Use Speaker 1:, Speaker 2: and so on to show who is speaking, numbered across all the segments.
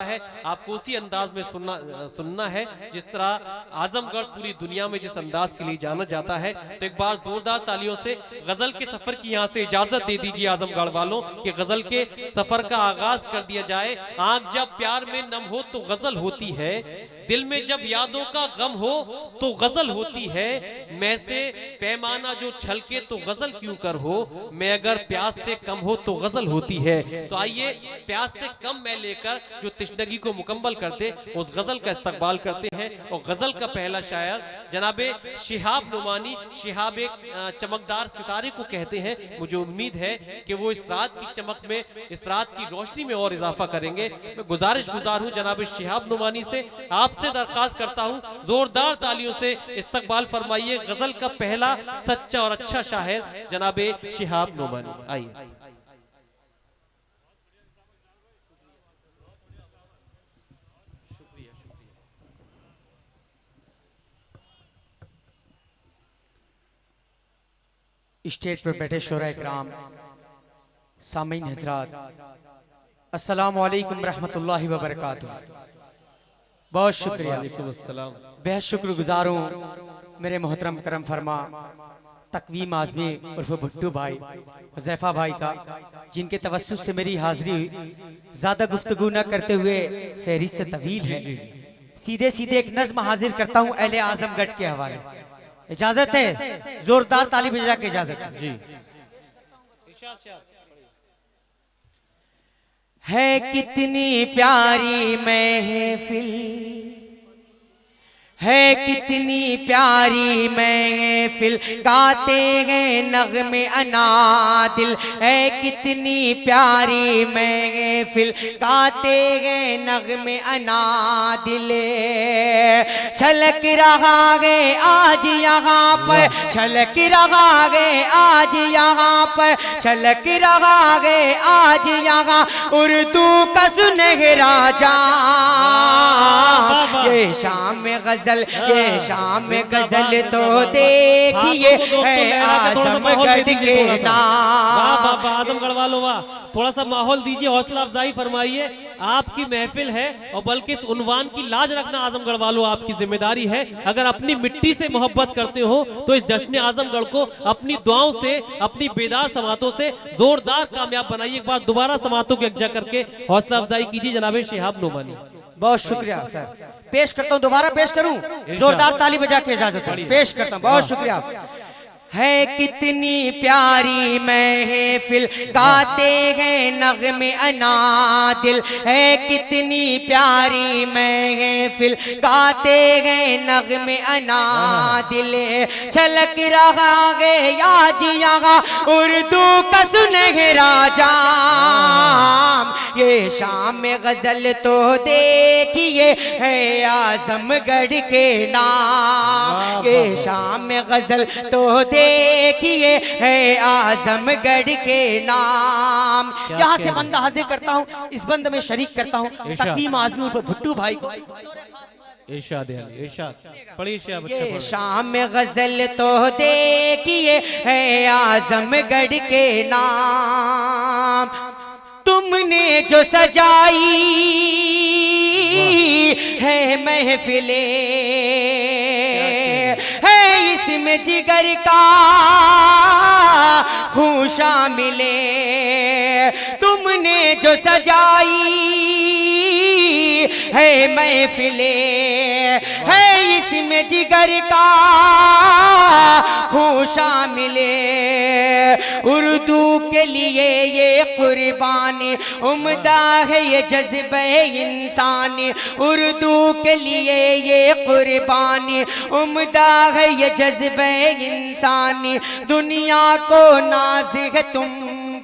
Speaker 1: है, आपको उसी अंदाज में सुनना है जिस तरह आजमगढ़ पूरी दुनिया में जिस अंदाज के लिए जाना जाता है। तो एक बार जोरदार तालियों से गजल के सफर की यहाँ से इजाजत दे दीजिए आजमगढ़ वालों कि गजल के सफर का आगाज कर दिया जाए। आंख जब प्यार में नम हो तो गजल होती है, दिल में जब यादों का गम हो तो गजल होती है। मैं से पैमाना जो छलके तो गजल क्यों कर हो, मैं अगर प्यास से कम हो तो गजल होती है। तो आइए प्यास से कम मैं लेकर जो तिश्नगी को मुकम्मल करते उस गजल का इस्तकबाल करते हैं। और गजल का पहला शायर जनाबे शिहाब नुमानी, शिहाब एक चमकदार सितारे को कहते हैं। मुझे उम्मीद है कि वो इस रात की चमक में, इस रात की रोशनी में और इजाफा करेंगे। मैं गुजारिश हूँ जनाबे शिहाब नुमानी से, आपसे दरख्वास्त करता हूँ जोरदार तालियों से इस्तकबाल फरमाइए गजल का पहला सच्चा और अच्छा शायर जनाबे शिहाब नुमानी। आइए।
Speaker 2: स्टेज पर बैठे शोराए किराम, सामीन हजरात, अस्सलाम वालेकुम रहमतुल्लाहि व बरकातुहू। बहुत शुक्रिया, बेहद शुक्रगुजार हूँ मेरे मोहतरम करम फरमा तकवीम आज़मी उर्फ भुट्टू भाई, हुज़ैफा भाई का, जिनके तवस्सुस से मेरी हाजिरी हुई। ज्यादा गुफ्तगू न करते हुए फहरिस्त तवील है, सीधे सीधे एक नज़्म हाजिर करता हूँ अहले आजमगढ़ के हवाले। इजाजत है? जोरदार ताली बजा के इजाजत है जी। है कितनी प्यारी महफिल, है कितनी प्यारी महफिल, गाते हैं नग़्मे अनादिल। है कितनी प्यारी महफिल, गाते हैं नग़्मे अनादिल। छलक रहा है आज यहाँ पर, छलक रहा है आज यहाँ पर, छलक रहा है आज यहाँ उर्दू का सुनहरा जाम। ये शाम गजल, ये शाम गजल तो देखिए आजमगढ़ के नाम।
Speaker 1: आजमगढ़ वालों वाह, थोड़ा सा माहौल दीजिए, हौसला अफजाई फरमाइए। आपकी महफिल है और बल्कि इस उन्वान की लाज रखना आजमगढ़ वालों आपकी जिम्मेदारी है। अगर अपनी मिट्टी से मोहब्बत करते हो तो इस जश्न आजमगढ़ को अपनी दुआओं से, अपनी बेदार समातों से जोरदार कामयाब बनाइए। एक बार दोबारा समातों को एकजा करके हौसला अफजाई कीजिए जनाबे शिहाब नुमानी।
Speaker 2: बहुत शुक्रिया सर, पेश करता हूँ, दोबारा पेश करूँ, जोरदार ताली बजा के इजाजत पेश करता हूँ। बहुत शुक्रिया। है कितनी प्यारी महफिल, गाते हैं नग़्मे अनादिल। है कितनी प्यारी महफिल, गाते हैं नग़्मे अनादिल। छलक रहा है आज यहाँ उर्दू का सुनहरा जाम। ये शाम गजल तो देखिए है आजमगढ़ के नाम। ये शाम गजल तो देखिए है आजमगढ़ के नाम। यहाँ से बंदा हाजिर करता हूँ, इस बंद में शरीक करता हूँ तकीम आज़मी उर्फ भुट्टू भाई को।
Speaker 1: इरशाद है, इरशाद पढ़िए शिहाब।
Speaker 2: ये शाम गजल तो देखिए है आजमगढ़ के नाम। तुमने जो सजाई है महफिले, है इसमें जिगर का खून शामिले। तुमने जो सजाई है महफिले, है इसमें जिगर का खून शामिले। उर्दू के लिए ये कुर्बानी उम्दा है, ये जज्बे इंसानी। उर्दू के लिए ये कुर्बानी उम्दा है, ये जज्बे इंसानी। दुनिया को नाज़ है तुम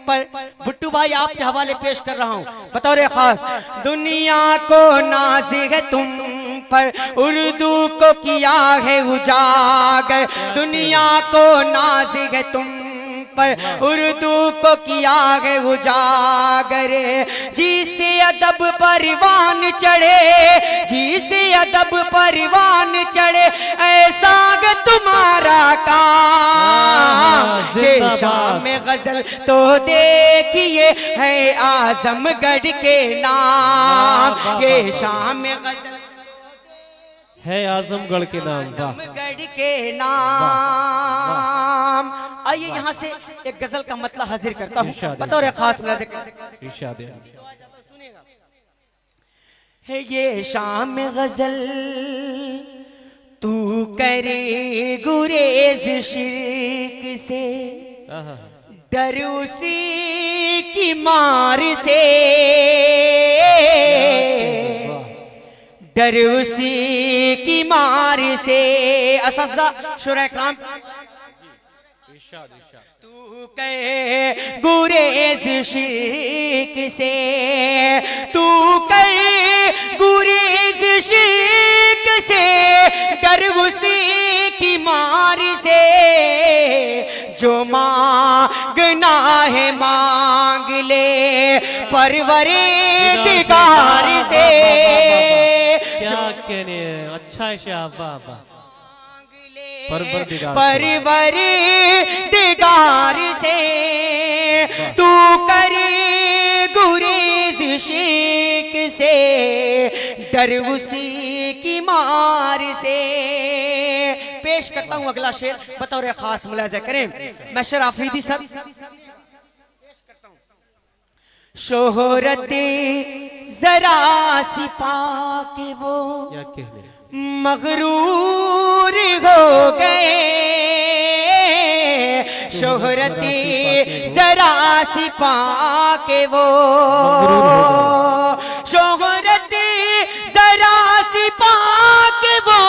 Speaker 2: पर। भुट्टू भाई आपके हवाले पेश कर रहा हूँ बतौर खास। दुनिया को नाज़ है तुम पर, उर्दू को किया है उजागर। दुनिया को नाज़ है तुम पर, उर्दू को किया है उजागर। जिसे अदब परवान चढ़े, जिसे अदब परवान चढ़े, ऐसा ग तुम्हारा काम। ये शाम में गजल तो देखिए है आजमगढ़ के नाम, ये शाम में गजल
Speaker 1: है आजमगढ़ के नाम,
Speaker 2: आजमगढ़ के नाम। आइए यहाँ से एक गजल का मतलब हाजिर करता हूँ, बतौर खास
Speaker 1: इरशाद
Speaker 2: है ये शाम में गजल तू करे गुरेज शिर्क से, डर उसी की मार से, डर उसी की मार से। असज़ा शुरा इकराम तू कहे गुरेज शिर्क से, तू कहे गुरेज शिर्क से, डर उसी की मार से। जो मांगना है मांग ले परवरदिगार से।
Speaker 1: क्या कहने, अच्छा है शाबाश,
Speaker 2: परवरदिगार से तू करे गुरेज शिर्क से, डर उसी की मार से। पेश करता हूँ अगला शेर, बतौर खास मुलाजा करें मशर आफरीदी साहब। शोहरत जरा सी पाके वो
Speaker 1: क्या कहने,
Speaker 2: मगरूर हो गए। शोहरत जरा सी पाके वो, शोहरत जरा सी पाके वो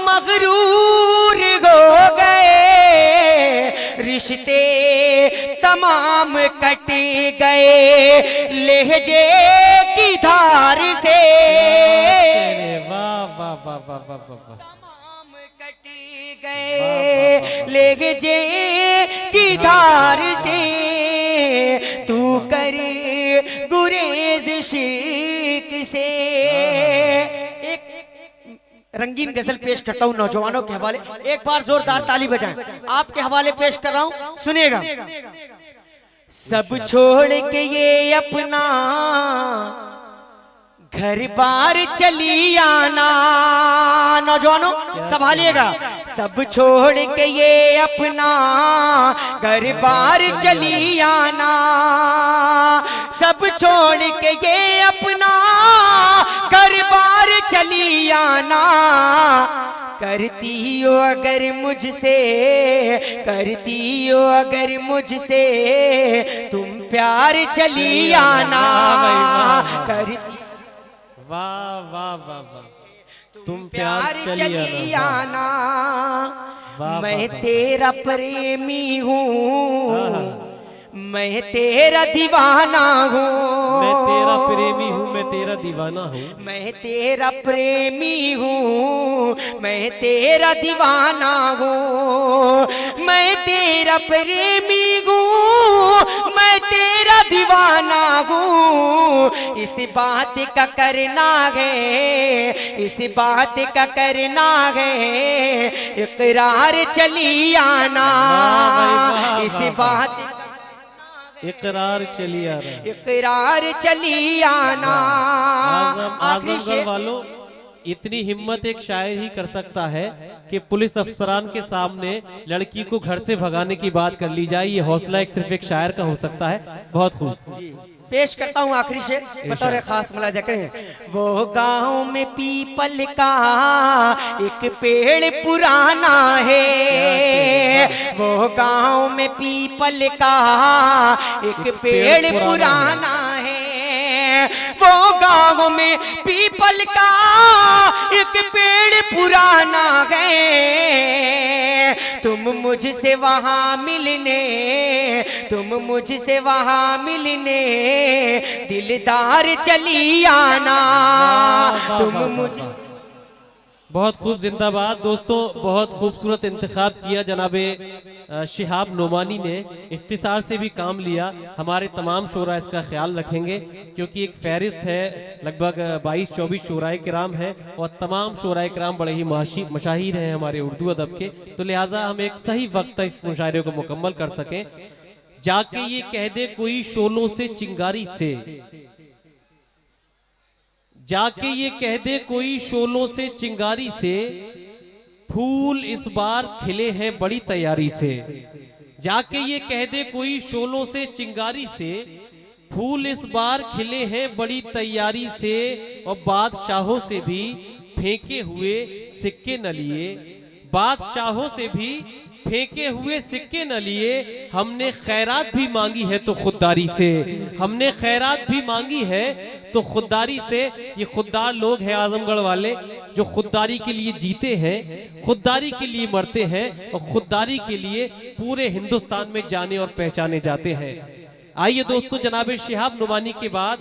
Speaker 2: मगरूर हो गए। रिश्ते तमाम कट गए लहजे की धार से।
Speaker 1: वाह वाह वाह वाह वाह वाह,
Speaker 2: तमाम कट गए लहजे की धार से। तू करे गुरेज शिर्क से। एक रंगीन गजल पेश करता हूँ नौजवानों के हवाले, एक बार जोरदार ताली बजाएं। आपके हवाले पेश कर रहा हूँ, सुनिएगा। सब छोड़ के ये अपना घर बार चली आना, नौजवानों संभालिएगा। सब छोड़ के ये अपना घर बार चली आना, सब छोड़ के ये अपना घर बार चली आना। करती हो अगर मुझसे, करती हो अगर मुझसे तुम प्यार चली आना। करती
Speaker 1: वाह वाह वाह वाह, तुम प्यार
Speaker 2: चली आना। मैं तेरा प्रेमी हूँ, मैं तेरा दीवाना हूँ।
Speaker 1: मैं तेरा प्रेमी हूँ, मैं तेरा दीवाना हूँ।
Speaker 2: मैं तेरा प्रेमी हूँ, मैं तेरा दीवाना हूँ। मैं तेरा प्रेमी हूँ, मैं तेरा दीवाना हूँ। इस बात का करना है, इस बात का करना है इकरार चली आना। इस बात
Speaker 1: इकरार चली आ रहा है,
Speaker 2: इकरार चली आना।
Speaker 1: आजमगढ़ वालों, इतनी हिम्मत एक शायर ही कर सकता है कि पुलिस अफसरान के सामने लड़की को घर से भगाने की बात कर ली जाए। ये हौसला एक सिर्फ एक शायर का हो सकता है। बहुत खूब,
Speaker 2: पेश करता हूँ आखिरी शेर, बतौर खास मुलाजा करें। वो गांव में पीपल का एक पेड़ पुराना है, वो गांव में पीपल का एक पेड़ पुराना है। वो गांव में पीपल का एक पेड़ पुराना है। तुम मुझसे वहां मिलने, तुम मुझसे वहां मिलने दिलदार चली आना। तुम मुझ
Speaker 1: बहुत खूब, जिंदाबाद। दोस्तों बहुत खूबसूरत इंतखाब किया जनाबे शिहाब नोमानी ने, इख्तिसार से भी काम लिया। हमारे तमाम शोरा इसका ख्याल रखेंगे क्योंकि एक फहरिस्त है, लगभग 22-24 शोराए किराम हैं और तमाम शोराए किराम बड़े ही मशाहिर हैं हमारे उर्दू अदब के, तो लिहाजा हम एक सही वक्त इस मुशायरे को मुकम्मल कर सकें। जाके ये कह दे कोई शोलों से चिंगारी से, जाके ये कह दे कोई शोलों से चिंगारी से, फूल इस बार खिले हैं बड़ी तैयारी से। जाके ये कह दे कोई शोलों से चिंगारी से, फूल इस बार खिले हैं बड़ी तैयारी से, और बादशाहों से भी फेंके हुए सिक्के न लिए, बादशाहों से भी फेंके हुए सिक्के न लिए, हमने खैरात भी मांगी है तो खुददारी से, हमने खैरात भी मांगी है तो खुददारी से। ये खुददार लोग हैं आजमगढ़ वाले जो खुददारी के लिए जीते हैं, खुददारी के लिए मरते हैं और खुददारी के लिए पूरे हिंदुस्तान में जाने और पहचाने जाते हैं। आइए दोस्तों, जनाब शिहाब नोमानी के बाद